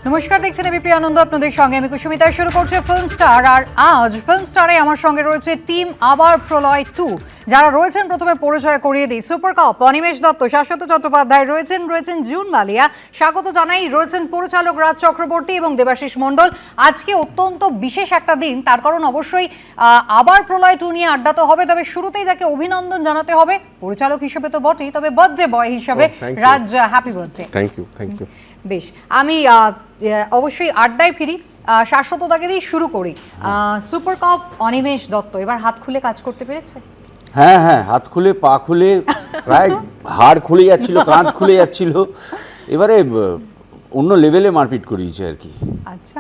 নমস্কার, দেখছেন এবিপি আনন্দ, আপনাদের সঙ্গে আমি কুসুমিতা। শুরু করছে ফিল্ম স্টার, আর আজ ফিল্ম স্টারে আমার সঙ্গে রয়েছে টিম আবার প্রলয় 2। যারা রয়েছেন প্রথমে পরিচয় করিয়ে দিই। সুপার কাপ অনিমেষ দত্ত, শাশ্বত চট্টোপাধ্যায় রয়েছেন জুন মালিয়া, স্বাগত জানাই। রয়েছেন পরিচালক রাজ চক্রবর্তী এবং দেবাশিস মণ্ডল। আজকে অত্যন্ত বিশেষ একটা দিন, তার কারণ অবশ্যই আবার প্রলয় 2 নিয়ে আড্ডা তো হবে, তবে শুরুতেই যাকে অভিনন্দন জানাতে হবে পরিচালক হিসেবে তো বটেই, তবে বার্থডে বয় হিসেবে Raj, happy birthday. Thank you. বেশ, আমি অবশ্যই আড্ডায় ফিরি, শাশ্বততাকে দিয়ে শুরু করি। সুপার কাপ অনিমেষ দত্ত এবার হাত খুলে কাজ করতে পেরেছে? হ্যাঁ, হাত খুলে পা খুলে প্রায় হাড় খুলে যাচ্ছিল, কাঁধ খুলে যাচ্ছিল। এবারে অন্য লেভেলে মারপিট করিয়েছে আর কি। আচ্ছা,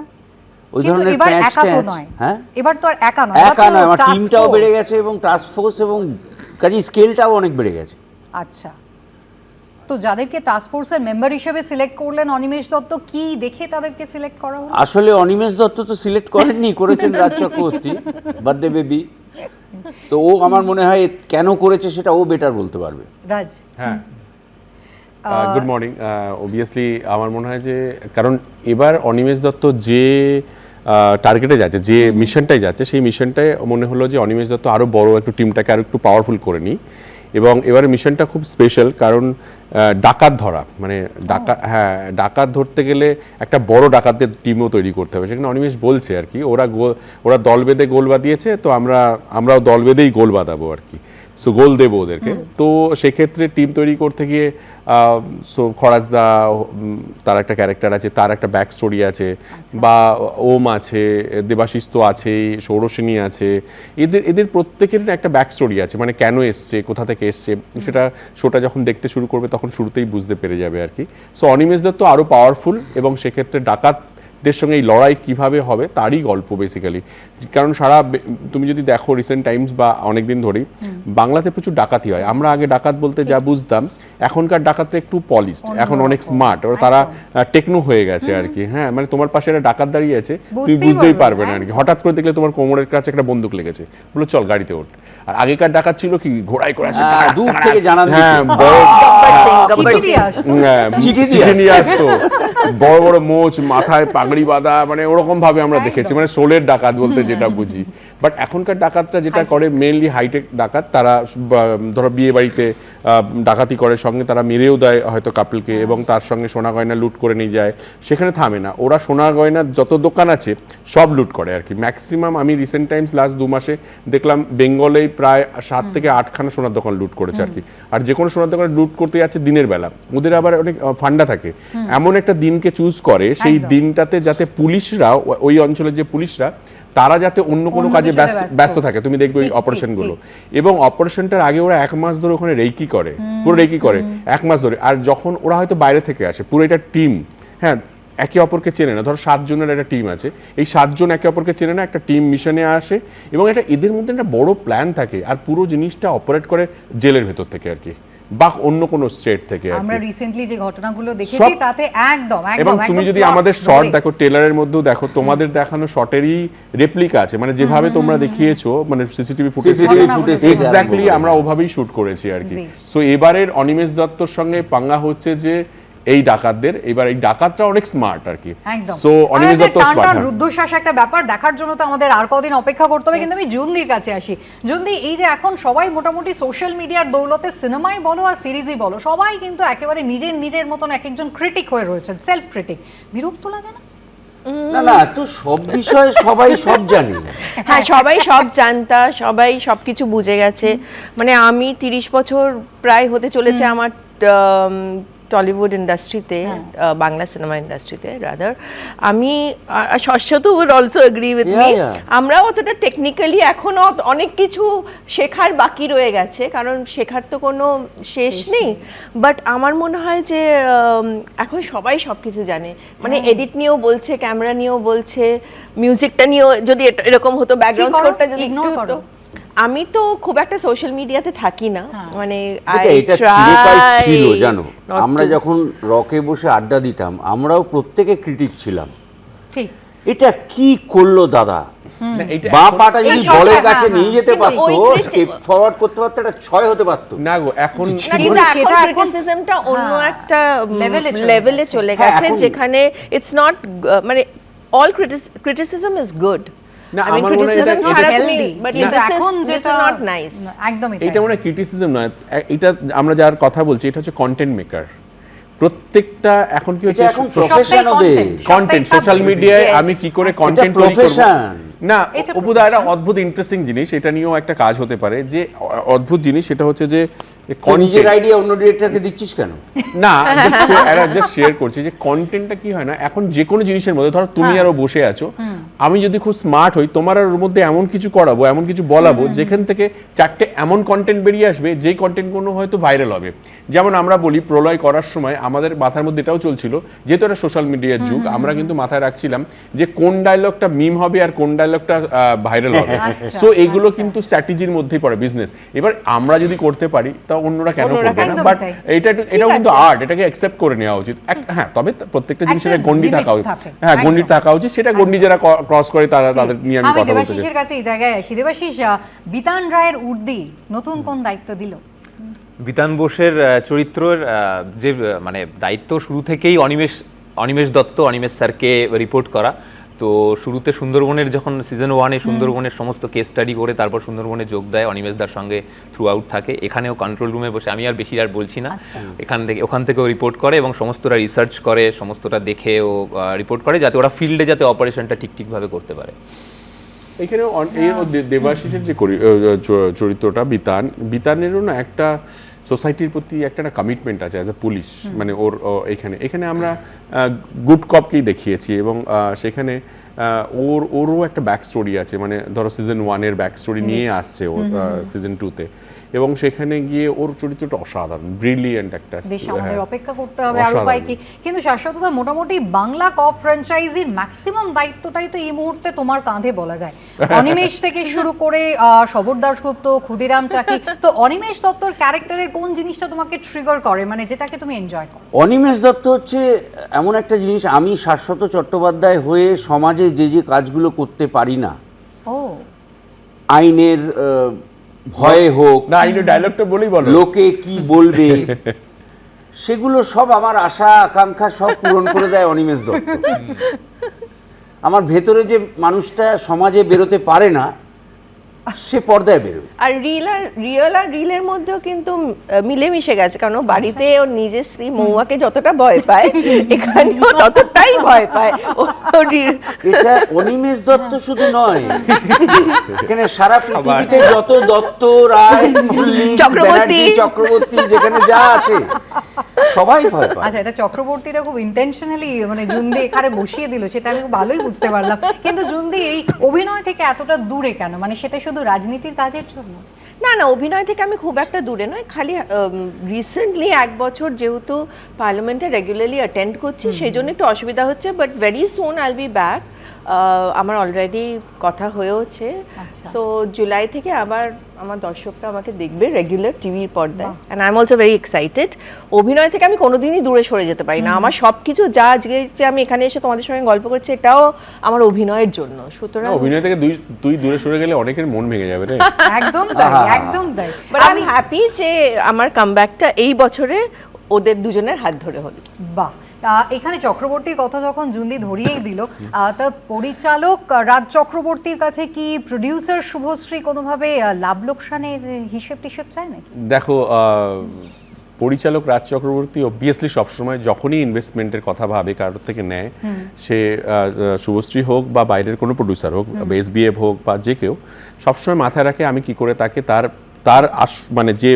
ওই ধরনের এবার একা তো নয়। হ্যাঁ, এবার তো আর একা নয়, আমার টিমটাও বেড়ে গেছে এবং টাস্ক ফোর্স এবং কাজে স্কেলটাও অনেক বেড়ে গেছে। আচ্ছা, তো যাদেরকে টাস্ক ফোর্সের মেম্বার হিসেবে সিলেক্ট করলেন অনিমেষ দত্ত, কি দেখে তাদেরকে সিলেক্ট করা হলো? আসলে অনিমেষ দত্ত তো সিলেক্ট করেননি, করেছেন রাজ চক্রবর্তী, বার্থডে বেবি। তো ও আমার মনে হয় কেন করেছে সেটা ও বেটার বলতে পারবে। রাজ? হ্যাঁ, গুড মর্নিং। অবভিয়াসলি আমার মনে হয় যে কারণ এবার অনিমেষ দত্ত যে টার্গেটে যাচ্ছে, যে মিশনটাই যাচ্ছে, সেই মিশনটায় মনে হলো যে অনিমেষ দত্ত আরও বড় একটু টিমটাকে আরও একটু পাওয়ারফুল করে নিই। এবং এবারে মিশনটা খুব স্পেশাল, কারণ ডাকাত ধরা, মানে ডাকাত ধরতে গেলে একটা বড় ডাকাতদের টিমও তৈরি করতে হবে। সেখানে অনিমেষ বলছে আর কি, ওরা দল বেঁধে গোল বাঁধিয়েছে, তো আমরাও দল বেঁধেই গোল বাঁধাবো আর কি, সো গোল দেবো ওদেরকে। তো সেক্ষেত্রে টিম তৈরি করতে গিয়ে সো খরাজদা, তার একটা ক্যারেক্টার আছে, তার একটা ব্যাক স্টোরি আছে, বা ওম আছে, দেবাশিস তো আছেই, সৌরসেনী আছে, এদের প্রত্যেকের একটা ব্যাক স্টোরি আছে, মানে কেন এসছে, কোথা থেকে এসছে, সেটা শোটা যখন দেখতে শুরু করবে তখন শুরুতেই বুঝতে পেরে যাবে আর কি। সো অনিমেষ দত্ত আরও পাওয়ারফুল, এবং সেক্ষেত্রে ডাকাতদের সঙ্গে এই লড়াই কিভাবে হবে তারই গল্প বেসিক্যালি। কারণ তুমি যদি দেখো রিসেন্ট টাইমস বা অনেকদিন ধরেই বাংলাতে প্রচুর ডাকাতি হয়। আমরা আগে ডাকাত বলতে যা বুঝতাম, এখনকার ডাকাতরা একটু পলিশড, এখন অনেক স্মার্ট, তারা টেকনো হয়ে গেছে আর কি। হ্যাঁ, মানে তোমার পাশে একটা ডাকাত দাঁড়িয়ে আছে, তুমি বুঝতেই পারবে না আর কি। হঠাৎ করে দেখলে তোমার কোমরের কাছে একটা বন্দুক লেগেছে, বলো চল গাড়িতে ওঠ। আর আগেকার ডাকাত ছিল কি, ঘোড়ায় করে আসে, দূর থেকে জানান, চিঠি নিয়ে আসতো, বড় বড় মোচ, মাথায় পাগড়ি বাঁধা, মানে ওরকম ভাবে আমরা দেখেছি, মানে সোলের ডাকাত বলতে যেটা বুঝি। বাট এখনকার ডাকাতরা যেটা করে, মেনলি হাইটেক ডাকাত, তারা ধরো বিয়ে বাড়িতে ডাকাতি করে, সঙ্গে তারা মেরেও দেয় হয়তো কাপলকে, এবং তার সঙ্গে সোনা গয়না লুট করে নিয়ে যায়। সেখানে থামে না, ওরা সোনা গয়নার যত দোকান আছে সব লুট করে আর কি। ম্যাক্সিমাম আমি রিসেন্ট টাইমস লাস্ট 2 মাসে দেখলাম বেঙ্গলেই প্রায় 7 থেকে 8খানা সোনার দোকান লুট করেছে আর কি। আর যে কোনো সোনার দোকানে লুট করতে যাচ্ছে দিনের বেলা, ওদের আবার অনেক ফান্ডা থাকে, এমন একটা দিনকে চুজ করে সেই দিনটাতে যাতে পুলিশরা, ওই অঞ্চলের যে পুলিশরা, তারা যাতে অন্য কোনো কাজে ব্যস্ত থাকে। তুমি দেখবে ওই অপারেশনগুলো, এবং অপারেশনটার আগে ওরা 1 মাস ধরে ওখানে রেকি করে, পুরো রেকি করে 1 মাস ধরে। আর যখন ওরা হয়তো বাইরে থেকে আসে, পুরো এটা টিম, হ্যাঁ, একে অপরকে চেনে না। ধরো 7 জনের একটা টিম আছে, এই 7 জন একে অপরকে চেনে না, একটা টিম মিশনে আসে, এবং এটা এদের মধ্যে একটা বড় প্ল্যান থাকে, আর পুরো জিনিসটা অপারেট করে জেলের ভেতর থেকে আর কি, বা অন্য কোনো স্টেট থেকে। আমরা রিসেন্টলি যে ঘটনাগুলো দেখেছি তাতে একদম এবং তুমি যদি আমাদের শট দেখো, ট্রেলারের মধ্যেও দেখো, তোমাদের দেখানো শটেরই রেপ্লিকা আছে, মানে যেভাবে তোমরা দেখিয়েছো, মানে সিসিটিভি ফুটেজ এক্স্যাক্টলি আমরা ওভাবেই শুট করেছি আর কি। সো এবারের অনিমেষ দত্তর সঙ্গে পাঙ্গা হচ্ছে যে এই ডাকাতদের, এবার এই ডাকাতরা অনেক স্মার্ট আর কি। সো অনিমেষ দত্ত স্মার্ট, রুদ্ধশ্বাস একটা ব্যাপার দেখার জন্য তো আমাদের আর কদিন অপেক্ষা করতে হবে। কিন্তু আমি জুনদির কাছে আসি। জুনদি, এই যে এখন সবাই মোটামুটি সোশ্যাল মিডিয়ার দৌলতে, সিনেমাই বলো আর সিরিজই বলো, সবাই কিন্তু একেবারে নিজের মতন এক একজন ক্রিটিক হয়ে রয়েছেন, সেলফ ক্রিটিক। বিরক্ত লাগে না? না, তো সব বিষয়ে সবাই সব জানি। হ্যাঁ, সবাই সব জানতা, সবাই সবকিছু বুঝে গেছে। মানে আমি 30 বছর প্রায় হতে চলেছে আমার টলিউড ইন্ডাস্ট্রিতে, বাংলা সিনেমা ইন্ডাস্ট্রিতে রাদার। আমি Shashwat will also agree with me, আমরা অতটা টেকনিক্যালি এখনো অনেক কিছু শেখার বাকি রয়ে গেছে, কারণ শেখার তো কোনো শেষ নেই। বাট আমার মনে হয় যে এখন সবাই সব কিছু জানে, মানে এডিট নিয়েও বলছে, ক্যামেরা নিয়েও বলছে, মিউজিকটা নিয়েও, যদি এরকম হতো ব্যাকগ্রাউন্ড স্কোরটা যদি একটু হতো। আমি তো খুব একটা সোশ্যাল মিডিয়াতে থাকি না, মানে এটা চিরকাল ছিল জানো। আমরা যখন রকে বসে আড্ডা দিতাম, আমরাও প্রত্যেকে ক্রিটিক ছিলাম, ঠিক এটা কি করলো দাদা, না, এটা বাঁ এখন- পাটা যদি এই শটটা, বলের কাছে হ্যাঁ, নিয়ে যেতে কিন্তু পারতো, ওই ক্রিস্টি- স্টেপ ফরওয়ার্ড করতে পারতো, একটা 6 হতে পারতো। না গো, এখন না, কিন্তু কিন্তু এখন সেটা এখন- ক্রিটিসিজমটা অন্য হ্যাঁ, একটা level এ চলে লেভেলে গেছে। চলে হ্যাঁ, গেছে, এখন- যেখানে ইটস নট মানে অল ক্রিটিসিজম ইজ গুড। না, I mean, আমার মনে হয় criticism এটা- ছাড়া এটা- তুমি healthy, but কিন্তু this is এখন this is যেটা not nice. একদমই তাই। এটা মনে হয় ক্রিটিসিজম নয়, এটা আমরা যার কথা বলছি এটা হচ্ছে কন্টেন্ট মেকার। প্রত্যেকটা এখন কি হচ্ছে এটা এখন সবটাই প্রফেশন হবে। content, কন্টেন্ট, সবটাই সোশ্যাল subject। মিডিয়ায় Yes. আমি কি করে এটা কন্টেন্ট তৈরি করব। প্রফেশন। না, এটা অপুদা একটা অদ্ভুত ইন্টারেস্টিং জিনিস, এটা নিয়েও একটা কাজ হতে পারে যে অদ্ভুত জিনিস, সেটা হচ্ছে যে নিজের content- আইডিয়া অন্য ডিরেক্টরকে দিচ্ছিস কেন? না, জাস্ট শেয়ার করছি যে কন্টেন্টটা কি হয় না, এখন যে কোনো জিনিসের মধ্যে ধরো তুমি আরো বসে আছো, আমি যদি খুব স্মার্ট হই তোমার আর ওর মধ্যে এমন কিছু করাবো, এমন কিছু বলাবো যেখান থেকে 4টে এমন কন্টেন্ট বেরিয়ে আসবে যেই কন্টেন্টগুলো হয়তো ভাইরাল হবে। যেমন আমরা বলি প্রলয় করার সময় আমাদের মাথার মধ্যে এটাও চলছিল, যেহেতু এটা সোশ্যাল মিডিয়ার যুগ, আমরা কিন্তু মাথায় রাখছিলাম যে কোন ডায়লগটা মিম হবে আর কোন ডায়লগটা ভাইরাল হবে। আচ্ছা, সো এগুলো কিন্তু স্ট্র্যাটেজির মধ্যেই পড়ে বিজনেস। এবার আমরা যদি করতে পারি তা অন্যরা কেন অন্যরা করবে না? একদমই বাট তাই। এটাও কিন্তু আছে। আর্ট, এটাকে অ্যাকসেপ্ট করে নেওয়া উচিত। হ্যাঁ, তবে প্রত্যেকটা জিনিসের একটা গন্ডি limits থাকা উচিত। থাকে। হ্যাঁ, গন্ডি একদম। থাকা উচিত, সেটা গন্ডি যারা ক্রস করে তাদের নিয়ে আমি আমি কথা বলতে চাই। দেবাশিসের কাছে এই জায়গায় আসি। দেবাশিস, বিতান রায়ের উর্দি নতুন কোন দায়িত্ব দিল? বিতান বোসের চরিত্রের যে মানে দায়িত্ব শুরু থেকেই অনিমেষ দত্ত, অনিমেষ স্যারকে রিপোর্ট করা। তো শুরুতে সুন্দরবনের যখন সিজন 1-এ সুন্দরবনের সমস্ত কেস স্টাডি করে তারপর সুন্দরবনে যোগ দেয়, অনিমেষদার সঙ্গে থ্রু আউট থাকে। এখানেও কন্ট্রোল রুমে বসে, আমি আর বেশি আর বলছি না, ওখান থেকেও রিপোর্ট করে এবং সমস্তটা রিসার্চ করে, সমস্তটা দেখে ও রিপোর্ট করে যাতে ওরা ফিল্ডে যাতে অপারেশনটা ঠিকভাবে করতে পারে। এখানে দেবাশিসের যে চরিত্রটা বিতানেরও না একটা সোসাইটির প্রতি একটা কমিটমেন্ট আছে অ্যাজ এ পুলিশ, মানে ওর এখানে আমরা গুড কপকেই দেখিয়েছি এবং সেখানে ওরও একটা ব্যাক স্টোরি আছে, মানে ধরো সিজন 1-এর ব্যাক স্টোরি নিয়ে আসছে ও সিজন 2-তে, এবং সেখানে গিয়ে ওর চরিত্রটা অসাধারণ, ব্রিলিয়েন্ট একটা। বেশ, আমাদের হ্যাঁ, অপেক্ষা করতে হবে আরো অসাধারণ। পাই কি। কিন্তু শাশ্বততা, মোটামুটি বাংলা কপ ফ্র্যাঞ্চাইজির ম্যাক্সিমাম দায়িত্বটাই তো এই মুহূর্তে তোমার কাঁধে বলা যায়। অনিমেষ থেকে শুরু করে সবর দাশগুপ্ত, ক্ষুদিরাম চাকি, তো অনিমেষ দত্তর ক্যারেক্টারের কোন জিনিসটা তোমাকে ট্রিগার করে, মানে যেটাকে তুমি এনজয় করো? অনিমেষ দত্ত হচ্ছে এমন একটা জিনিস, আমি শাশ্বত চট্টোপাধ্যায় হয়ে সমাজে যে যে কাজগুলো করতে পারি না, ও আইনের ভয়ে হোক, না, এই ডায়লগটা বলেই বলো। লোকে কি বলবে, সেগুলো সব আমার আশা আকাঙ্ক্ষা সব পূরণ করে দেয় অনিমেষ দত্ত। আমার ভেতরে যে মানুষটা সমাজে বেরোতে পারে না, সে পর্দায় বেরোয়। আর রিয়েলের মধ্যেও কিন্তু মিলেমিশে গেছে, কারণ ও বাড়িতে ওর নিজের স্ত্রী মৌয়াকে যতটা ভয় পায় এখানেও ততটাই ভয় পায় ও এটা অনিমেষ দত্ত শুধু নয়, এখানে সারা পৃথিবীতে যত দত্ত, রায়, মল্লিক, চক্রবর্তী। ব্যানার্জি, চক্রবর্তী, যেখানে যা আছে সবাই ভয় পায়। আচ্ছা, এটা চক্রবর্তীরা খুব ইন্টেনশনালি মানে জুন্দি এখানে বসিয়ে দিল, সেটা আমি খুব ভালোই বুঝতে পারলাম। কিন্তু জুন্দি এই অভিনয় থেকে এতটা দূরে কেন, মানে সেটা শুধু রাজনীতির কাজের জন্য? না, অভিনয় থেকে আমি খুব একটা দূরে নয়, খালি রিসেন্টলি 1 বছর যেহেতু পার্লামেন্টে রেগুলারলি অ্যাটেন্ড করছি সেই জন্য একটু অসুবিধা হচ্ছে, বাট ভেরি সুন আইল বি ব্যাক। আমার অলরেডি কথা হয়েওছে, আচ্ছা। সো জুলাই থেকে আবার আমার দর্শকরা আমাকে দেখবে রেগুলার টিভির পর্দায়, and I am also very excited. অভিনয় থেকে আমি কোনোদিনই দূরে সরে যেতে পারি না, আমার সব কিছু যা আজকে যে আমি এখানে এসে তোমাদের সঙ্গে গল্প করছি এটাও আমার অভিনয়ের জন্য, সুতরাং অভিনয় থেকে তুই দূরে সরে গেলে অনেকের মন ভেঙে যাবে রে। একদম তাই, একদম তাই। বাট আমি হ্যাপি যে আমার কামব্যাকটা এই বছরে ওদের দুজনের হাত ধরে হলো। বাহ, এখানে চক্রবর্তীর কথা যখন জুন্দি ধরিয়েই দিল, তা পরিচালক রাজ চক্রবর্তীর কাছে কি প্রডিউসার শুভশ্রী কোনোভাবে লাভ লোকসানের হিসেব টিসেব চায় নাকি? দেখো, পরিচালক রাজ চক্রবর্তী অবভিয়াসলি সবসময় যখনই ইনভেস্টমেন্টের কথা ভাবে কারোর থেকে নেয়, সে শুভশ্রী হোক বা বাইরের কোনো প্রডিউসার হোক, এসবিএফ হোক বা যে কেউ, সবসময় মাথায় রাখে আমি কি করে তাকে তার মানে যে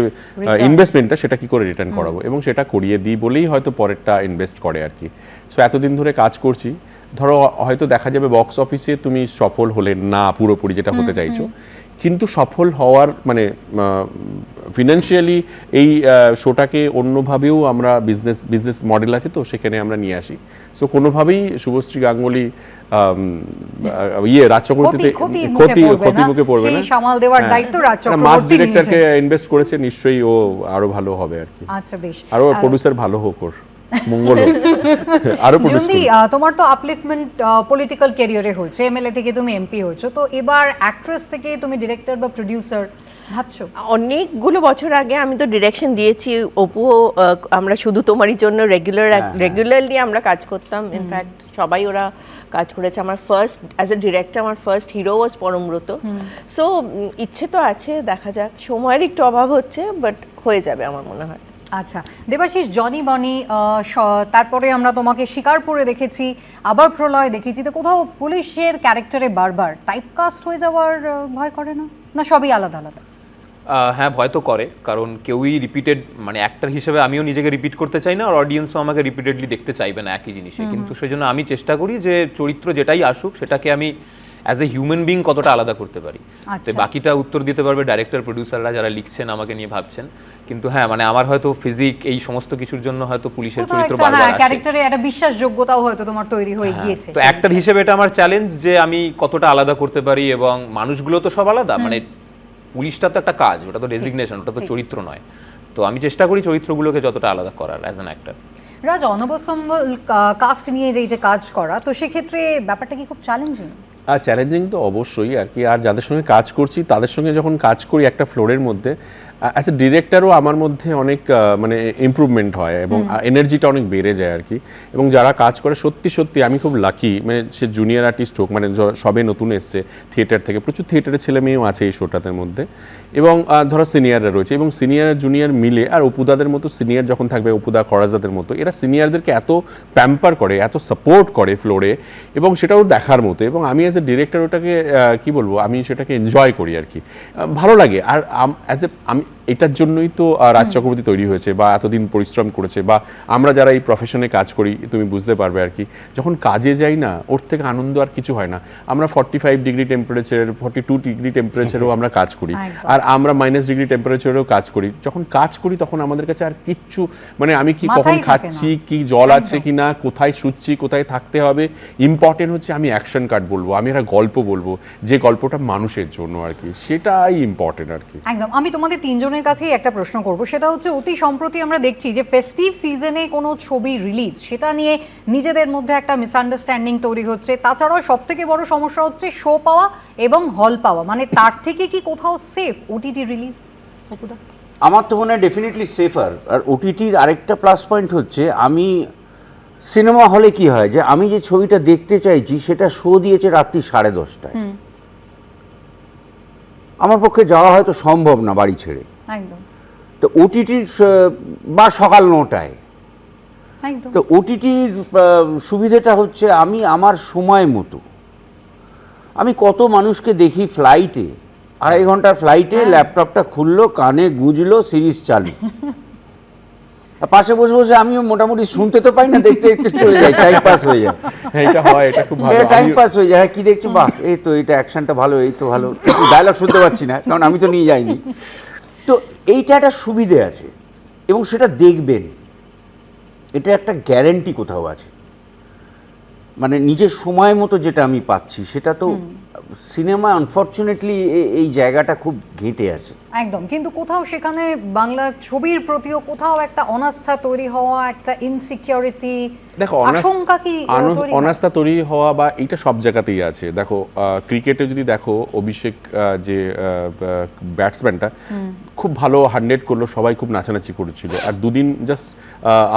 ইনভেস্টমেন্টটা সেটা কি করে রিটার্ন করাবো, এবং সেটা করিয়ে দিই বলেই হয়তো পরেরটা ইনভেস্ট করে আর কি। সো এতদিন ধরে কাজ করছি, ধরো হয়তো দেখা যাবে বক্স অফিসে তুমি সফল হলে না পুরোপুরি যেটা হতে চাইছো, কিন্তু সফল হওয়ার মানে ফিনান্সিয়ালি এই শোটাকে অন্যভাবেও আমরা বিজনেস মডেল আছে তো সেখানে আমরা নিয়ে আসি। সো কোনোভাবেই শুভশ্রী গাঙ্গুলি রাজ চক্রবর্তীতে ক্ষতি মুখে পড়বে না। সামাল দেওয়ার দায়িত্ব রাজ মাস চক্রবর্তী ডিরেক্টরকে নিয়েছেন। ইনভেস্ট করেছে, নিশ্চয়ই ও আরো ভালো হবে আর কি। আচ্ছা, বেশ। আরো প্রডিউসার ভালো হোক ওর। মঙ্গল হোক। আরো প্রডিউস জুনদি, তোমার তো আপলিফমেন্ট পলিটিক্যাল ক্যারিয়ারে হয়েছে, এমএলএ থেকে তুমি এমপি হয়েছো, তো এবার অ্যাক্ট্রেস থেকে তুমি ডিরেক্টর বা প্রোডিউসার ভাবছো? অনেকগুলো বছর আগে আমি তো ডিরেকশন দিয়েছি, অপু আমরা শুধু তোমারই জন্য রেগুলারলি আমরা কাজ করতাম, ইনফ্যাক্ট সবাই ওরা কাজ করেছে। আমার ফার্স্ট অ্যাজ এ ডিরেক্টর আমার ফার্স্ট হিরো ওয়াজ পরমব্রত। সো ইচ্ছে তো আছে, দেখা যাক, সময়ের একটু অভাব হচ্ছে, বাট হয়ে যাবে আমার মনে হয়। আচ্ছা দেবাশিস, জনি বনি, তারপরে আমরা তোমাকে শিকারপুরে দেখেছি, আবার প্রলয় দেখেছি, তো কোথাও পুলিশের ক্যারেক্টারে বারবার টাইপকাস্ট হয়ে যাওয়ার ভয় করে না? না সবই আলাদা আলাদা? হ্যাঁ, ভয় তো করে, কারণ কেউই রিপিটেড, মানে অ্যাক্টর হিসেবে আমিও নিজেকে রিপিট করতে চাই না, আর অডিয়েন্সও আমাকে রিপিটেডলি দেখতে চাইবে না একই জিনিসে। কিন্তু সেজন্য আমি চেষ্টা করি যে চরিত্র যেটাই আসুক সেটাকে আমি অ্যাজ এ হিউম্যান বিং কতটা আলাদা করতে পারি। তো বাকিটা উত্তর দিতে পারবে ডাইরেক্টর প্রডিউসাররা যারা লিখছেন আমাকে নিয়ে ভাবছেন। কিন্তু হ্যাঁ, মানে আমার হয়তো ফিজিক এই সমস্ত কিছুর জন্য হয়তো পুলিশের চরিত্র বারবার আসে। ক্যারেক্টারে একটা বিশ্বাসযোগ্যতাও হয়তো তোমার তৈরি হয়ে গিয়েছে। তো অ্যাক্টর হিসেবে এটা আমার চ্যালেঞ্জ যে আমি কতটা আলাদা করতে পারি, এবং মানুষগুলো তো সব আলাদা, মানে পুলিশটা তো একটা কাজ, ওটা তো ডেজিগনেশন, ওটা তো চরিত্র নয়। তো আমি চেষ্টা করি চরিত্রগুলোকে যতটা আলাদা করার as an actor. Raj, ensemble cast নিয়ে যে কাজ করা, তো সেক্ষেত্রে ব্যাপারটা কি খুব চ্যালেঞ্জিং? আর চ্যালেঞ্জিং তো অবশ্যই আর কি। আর যাদের সঙ্গে কাজ করছি তাদের সঙ্গে যখন কাজ করি একটা ফ্লোরের মধ্যে, অ্যাজ এ ডিরেক্টরও আমার মধ্যে অনেক মানে ইমপ্রুভমেন্ট হয় এবং এনার্জিটা অনেক বেড়ে যায় আর কি। এবং যারা কাজ করে সত্যি সত্যি আমি খুব লাকি, মানে সে জুনিয়র আর্টিস্ট হোক, মানে সবে নতুন এসছে থিয়েটার থেকে, প্রচুর থিয়েটারের ছেলে মেয়েও আছে এই শোটাদের মধ্যে, এবং ধরো সিনিয়ররা রয়েছে, এবং সিনিয়র জুনিয়র মিলে, আর অপুদাদের মতো সিনিয়র যখন থাকবে, অপুদা খরাজাদের মতো, এরা সিনিয়রদেরকে এত প্যাম্পার করে, এত সাপোর্ট করে ফ্লোরে, এবং সেটাও দেখার মতো। এবং আমি অ্যাজ এ ডিরেক্টর ওটাকে কি বলবো, আমি সেটাকে এনজয় করি আর কি, ভালো লাগে। আর অ্যাজ এ আমি এটার জন্যই তো রাজ চক্রবর্তী তৈরি হয়েছে, বা এতদিন পরিশ্রম করেছে, বা আমরা যারা এই প্রফেশনে কাজ করি তুমি বুঝতে পারবে আর কি, যখন কাজে যাই না ওর থেকে আনন্দ আর কিছু হয় না। আমরা 45 ডিগ্রি টেম্পারেচার, 42 ডিগ্রি টেম্পারেচারেও আমরা কাজ করি, আর আমরা -ডিগ্রি টেম্পারেচারেও কাজ করি। যখন কাজ করি তখন আমাদের কাছে আর কিচ্ছু, মানে আমি কি কখন খাচ্ছি, কি জল আছে কি না, কোথায় শুচ্ছি, কোথায় থাকতে হবে, ইম্পর্টেন্ট হচ্ছে আমি অ্যাকশন কাট বলবো, আমি একটা গল্প বলবো, যে গল্পটা মানুষের জন্য আর কি, সেটাই ইম্পর্টেন্ট আর কি। একদম। আমি তোমাদের তিনজনের কাছেই একটা প্রশ্ন করব, সেটা হচ্ছে অতি সম্প্রতি আমরা দেখছি যে ফেস্টিভ সিজনে কোনো ছবি রিলিজ, সেটা নিয়ে নিজেদের মধ্যে একটা মিসআন্ডারস্ট্যান্ডিং তৈরি হচ্ছে। তাছাড়াও সবথেকে বড় সমস্যা হচ্ছে শো পাওয়া এবং হল পাওয়া, মানে তার থেকে কি কোথাও সেফ ওটিটি রিলিজ? অপুদা? আমার তো মনে হয় ডেফিনেটলি সেফার। আর ওটিটির আরেকটা প্লাস পয়েন্ট হচ্ছে, আমি সিনেমা হলে কি হয় যে আমি যে ছবিটা দেখতে চাইছি সেটা শো দিয়েছে রাত্রি 10:30টায়, আমার পক্ষে যাওয়া হয়তো সম্ভব না বাড়ি ছেড়ে। একদম তো ওটিটির বা সকাল 9টায়, একদম। তো ওটিটির সুবিধাটা হচ্ছে আমি আমার সময় মতো, আমি কত মানুষকে দেখি ফ্লাইটে, 2.5 ঘন্টার ফ্লাইটে ল্যাপটপটা খুললো, কানে গুঁজলো, সিরিজ চালু, পাশে বসে বসে আমিও মোটামুটি শুনতে তো পাই না, দেখতে দেখতে চলে যাই, টাইম পাস হয়ে যায়। এটা হয়, এটা খুব ভালো, টাইম পাস হয়ে যায়। হ্যাঁ, কি দেখছি, বাহ এই তো এটা অ্যাকশনটা ভালো, এই তো ভালো, ডায়লগ শুনতে পাচ্ছি না কারণ আমি তো নিয়ে যাইনি। তো এইটা একটা সুবিধে আছে, এবং সেটা দেখবেন, এটা একটা গ্যারেন্টি কোথাও আছে, মানে নিজের সময় মতো যেটা আমি পাচ্ছি সেটা তো সিনেমা আনফর্চুনেটলি এই জায়গাটা খুব ঘেঁটে আছে। একদম। কিন্তু কোথাও সেখানে বাংলা ছবির প্রতিও কোথাও একটা অনাস্থা তৈরি হওয়া, একটা ইনসিকিউরিটি, দেখো আশঙ্কা কি তৈরি হয়? অনাস্থা তৈরি হওয়া বা এটা সব জায়গাতেই আছে। দেখো ক্রিকেটে যদি দেখো, অভিষেক যে ব্যাটসম্যানটা খুব ভালো 100 করলো, সবাই খুব নাচানাচি করেছিল, আর দুদিন জাস্ট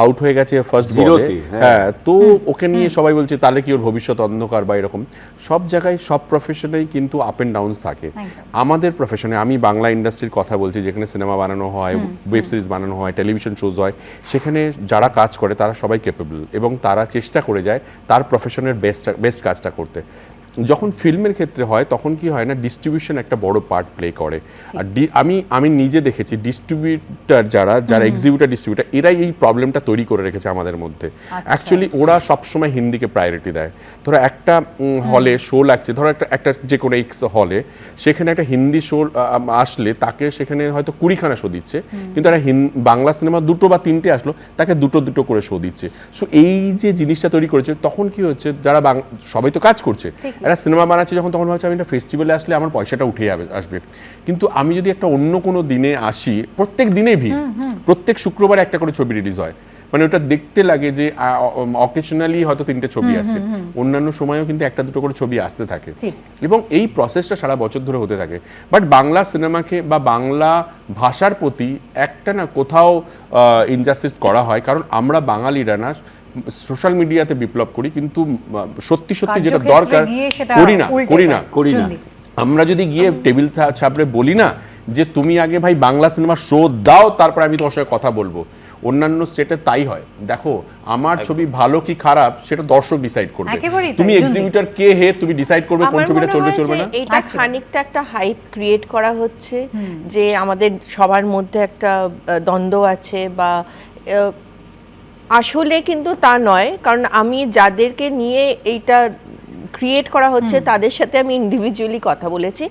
আউট হয়ে গেছে ফার্স্ট বলে। হ্যাঁ, তো ওকে নিয়ে সবাই বলছে তাহলে কি ওর ভবিষ্যৎ অন্ধকার বা এরকম। সব জায়গায় সব প্রফেশনেই কিন্তু আপ এন্ড ডাউনস থাকে। আমাদের প্রফেশনে, আমি বাংলা ইন্ডাস্ট্রির কথা বলছি, যেখানে সিনেমা বানানো হয়, ওয়েব সিরিজ বানানো হয়, টেলিভিশন শোজ হয়, সেখানে যারা কাজ করে তারা সবাই ক্যাপেবল, এবং তারা চেষ্টা করে যায় তার প্রফেশনের বেস্ট কাজটা করতে। যখন ফিল্মের ক্ষেত্রে হয় তখন কি হয় না, ডিস্ট্রিবিউশন একটা বড় পার্ট প্লে করে। আর আমি নিজে দেখেছি ডিস্ট্রিবিউটার যারা এক্সিবিউটার ডিস্ট্রিবিউটার, এরাই এই প্রবলেমটা তৈরি করে রেখেছে আমাদের মধ্যে। অ্যাকচুয়ালি ওরা সবসময় হিন্দিকে প্রায়োরিটি দেয়। ধরো একটা হলে শো লাগছে, ধরো একটা যে কোনো এক্স হলে, সেখানে একটা হিন্দি শো আসলে তাকে সেখানে হয়তো 20খানা শো দিচ্ছে, কিন্তু একটা বাংলা সিনেমা 2 বা 3টে আসলো, তাকে দুটো করে শো দিচ্ছে। সো এই যে জিনিসটা তৈরি করেছে, তখন কি হচ্ছে, যারা সবাই তো কাজ করছে, একটা সিনেমা বানাচ্ছে যখন, তখন ভাবছে আমি একটা ফেস্টিভ্যালে আসলে আমার পয়সাটা উঠে আসবে। কিন্তু আমি যদি একটা অন্য কোনো দিনে আসি, প্রত্যেক দিনেই ভিড়, প্রত্যেক শুক্রবারে একটা করে ছবি রিলিজ হয়, মানে ওটা দেখতে লাগে যে অকেশনালি হয়তো 3টে ছবি আসছে, অন্যান্য সময়ও কিন্তু 1টা 2টো করে ছবি আসতে থাকে, ঠিক। এবং এই প্রসেসটা সারা বছর ধরে হতে থাকে। বাট বাংলা সিনেমাকে বা বাংলা ভাষার প্রতি একটা না কোথাও ইনজাস্টিস করা হয়, কারণ আমরা বাঙালিরা না সোশ্যাল মিডিয়াতে বিপ্লব করি, কিন্তু সত্যি সত্যি যেটা কার্যক্ষেত্রে দরকার গিয়ে সেটা করি না উল্টে করি যায়। না করি না। চুন্ডি। আমরা যদি গিয়ে টেবিল ছাপড়ে বলি না যে তুমি আগে ভাই বাংলা সিনেমা শো দাও, তারপর আমি তোমার সঙ্গে কথা বলবো, অন্যান্য স্টেটে তাই হয়। দেখো আমার ছবি ভালো কি খারাপ সেটা দর্শক ডিসাইড করবে, একেবারেই তাই, তুমি জুনদি। এক্সিবিউটর কে হে তুমি ডিসাইড করবে কোন আমার ছবিটা মনে চলবে হয় চলবে যে না। এটা একদম। খানিকটা একটা হাইপ ক্রিয়েট করা হচ্ছে, যে আমাদের সবার মধ্যে একটা দ্বন্দ্ব আছে, বা আসলে কিন্তু তা নয়। কারণ আমি যাদেরকে নিয়ে এইটা ক্রিয়েট করা হচ্ছে তাদের সাথে আমি ইন্ডিভিজুয়ালি কথা বলেছি,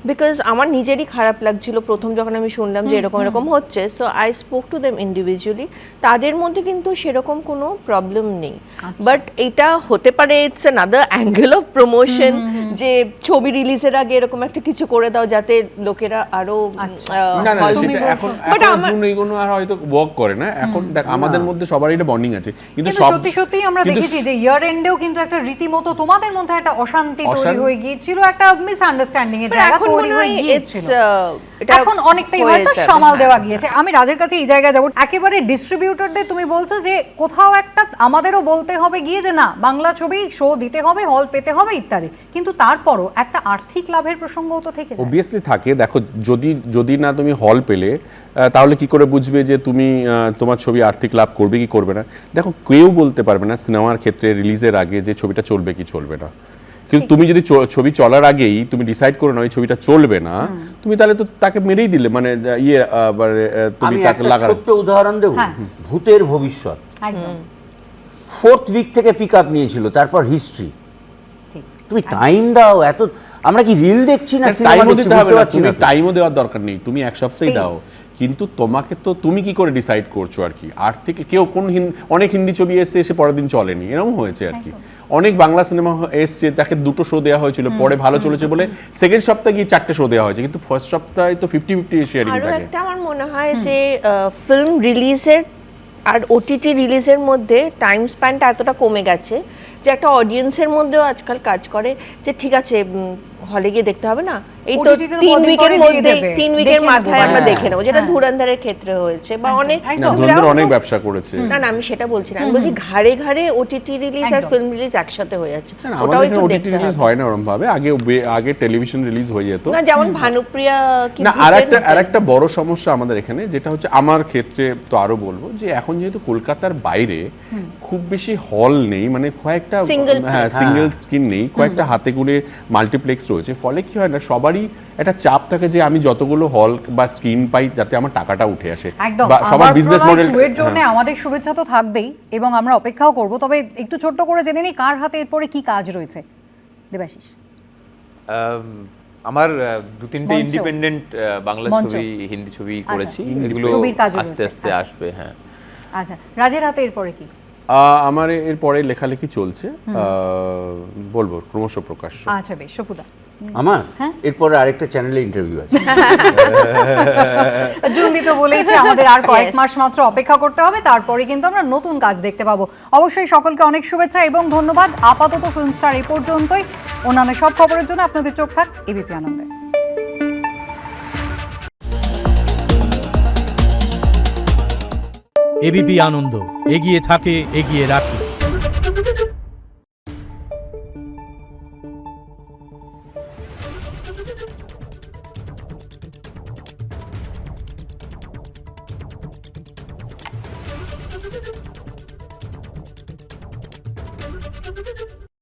বিকজ আমার নিজেরই খারাপ লাগছিল প্রথম যখন আমি শুনলাম যে এরকম এরকম হচ্ছে। So I spoke to them individually, তাদের মধ্যে কিন্তু সেরকম কোনো প্রবলেম নেই। বাট এটা হতে পারে it's another angle of promotion, যে ছবি রিলিজের আগে এরকম একটা কিছু করে দাও যাতে লোকেরা আরো না না তুমি সেটা বলছো। এখন But এখন আমার- এইগুলো আর হয়তো ওয়ার্ক করে না এখন। দেখ আমাদের মধ্যে সবারই একটা বন্ডিং আছে, কিন্তু কিন্তু সব সত্যি সত্যি আমরা কিন্তু দেখেছি যে ইয়ার এন্ডেও কিন্তু একটা রীতিমতো তোমাদের মধ্যে একটা অশান্তি তৈরি অশান্তি- হয়ে গিয়েছিল, একটা মিসআন্ডারস্ট্যান্ডিং এর But জায়গা এখন তৈরি মনে হয়ে হয় গিয়েছিল। এটা এখন অনেকটাই হয়ে হয়তো যাবে, সামাল হ্যাঁ। দেওয়া গিয়েছে। আমি রাজের কাছে এই জায়গায় যাব, একেবারে ডিস্ট্রিবিউটরদের তুমি বলছো যে কোথাও একটা আমাদেরও বলতে হবে গিয়ে যে না বাংলা ছবি শো দিতে হবে, হল পেতে হবে ইত্যাদি, কিন্তু তারপরও একটা আর্থিক লাভের প্রসঙ্গও তো থেকে যায়। অবভিয়াসলি থাকে। দেখো যদি না তুমি হল পেলে তাহলে কি করে বুঝবে যে তুমি তোমার ছবি আর্থিক লাভ করবে কি করবে না? দেখো কেউ বলতে পারবে না সিনেমার ক্ষেত্রে রিলিজের আগে যে ছবিটা চলবে কি চলবে না, কিন্তু তুমি যদি ছবি চলার আগেই তুমি ডিসাইড করে নাও এই ছবিটা চলবে না, তুমি তাহলে তো তাকে মেরেই দিলে, মানে তুমি আমি তাকে একটা লাগা। ছোট্ট উদাহরণ দেবো, হ্যাঁ। ভূতের ভবিষ্যৎ একদম 4th উইক থেকে পিক আপ নিয়েছিল, তারপর হিস্ট্রি। ঠিক। তুমি টাইম দাও, এত আমরা কি রিল দেখছি না সিনেমা টাইমও দেখছি দিতে হবে বুঝতে না, পারছি তুমি না তো। টাইমও দেওয়ার দরকার নেই, তুমি এক সপ্তাহে Space. দাও, কিন্তু তোমাকে তো তুমি কি করে ডিসাইড করছো আর কি আর্থিক। কেউ অনেক হিন্দি ছবি এসছে এসে পরের দিন চলেনি, এরকম হয়েছে আর কি। অনেক বাংলা সিনেমা এসছে যাকে 2টো শো দেওয়া হয়েছিল, পরে ভালো চলেছে বলে সেকেন্ড সপ্তাহে গিয়ে 4টে শো দেওয়া হয়েছে, কিন্তু ফার্স্ট সপ্তাহে তো 50-50 শেয়ারিং আরো থাকে। একটা আমার মনে হয় যে ফিল্ম রিলিজের আর ওটিটি রিলিজের মধ্যে টাইম স্প্যানটা এতটা কমে গেছে যে একটা অডিয়েন্সের মধ্যেও আজকাল কাজ করে যে ঠিক আছে হলে গিয়ে দেখতে হবে না, এই তো OTT তে তো 3 কদিন উইকের পরে দিয়ে মধ্যে দেবে, 3 উইকের দেখে নেবো, মাথায় আমরা হ্যাঁ। দেখে নেবো, যেটা হ্যাঁ। ধুরন্ধরের ক্ষেত্রে হয়েছে, বা অনেক একদম। না, একদম। ধুরন্ধর অনেক ব্যবসা করেছে। না না আমি সেটা বলছি না, আমি বলছি ঘাড়ে ঘাড়ে ওটিটি রিলিজ আর একদম। ফিল্ম রিলিজ একসাথে হয়ে যাচ্ছে, না, ওটাও আমাদের একটু এখানে ওটিটি দেখতে রিলিজ হবে। হয় না ওরকম ভাবে, আগে টেলিভিশন রিলিজ হয়ে যেত। না যেমন ভানুপ্রিয়া কি না ভূতের আরেকটা বড় সমস্যা আমাদের এখানে যেটা হচ্ছে, আমার ক্ষেত্রে তো আরো বলবো যে এখন যেহেতু কলকাতার বাইরে খুব বেশি হল নেই, মানে কয়েকটা Single হ্যাঁ play। সিঙ্গেল স্ক্রিন নেই, কয়েকটা হাতে গুনে মাল্টিপ্লেক্স রয়েছে, ফলে কি হয় না সবারই একটা চাপ থাকে যে আমি যতগুলো হল বা স্ক্রিন পাই যাতে আমার টাকাটা উঠে আসে, একদম। বা সবার আবার বিজনেস প্রলয় মডেল। 2 এর জন্য আমাদের শুভেচ্ছা তো থাকবেই এবং আমরা অপেক্ষাও করব, তবে একটু ছোট্ট করে জেনে নিই কার হাতে এরপরে কি কাজ রয়েছে। দেবাশিস। আমার 2-3টে মঞ্চ। ইন্ডিপেন্ডেন্ট বাংলা মঞ্চ। ছবি হিন্দি ছবি আচ্ছা, করেছি, হিন্দি এগুলো ছবির কাজও আস্তে রয়েছে, আস্তে আচ্ছা। আসবে। হ্যাঁ আচ্ছা, রাজের হাতে এরপরে কি? আমার এরপরে লেখালেখি চলছে, বলবো ক্রমশ প্রকাশ্য। আচ্ছা বেশ, সপুদা। আমার হ্যাঁ। এরপরে আরেকটা চ্যানেলে ইন্টারভিউ আছে। জুনদি তো বলেইছে আমাদের আর কয়েক Yes. মাস মাত্র অপেক্ষা করতে হবে, তারপরে কিন্তু আমরা নতুন কাজ দেখতে পাবো। অবশ্যই সকলকে অনেক শুভেচ্ছা এবং ধন্যবাদ। আপাতত ফিল্ম স্টার এই পর্যন্তই। অন্যান্য সব খবরের জন্য আপনাদের চোখ থাক এবিপি আনন্দে। এবিপি আনন্দ এগিয়ে থাকে, এগিয়ে রাখে।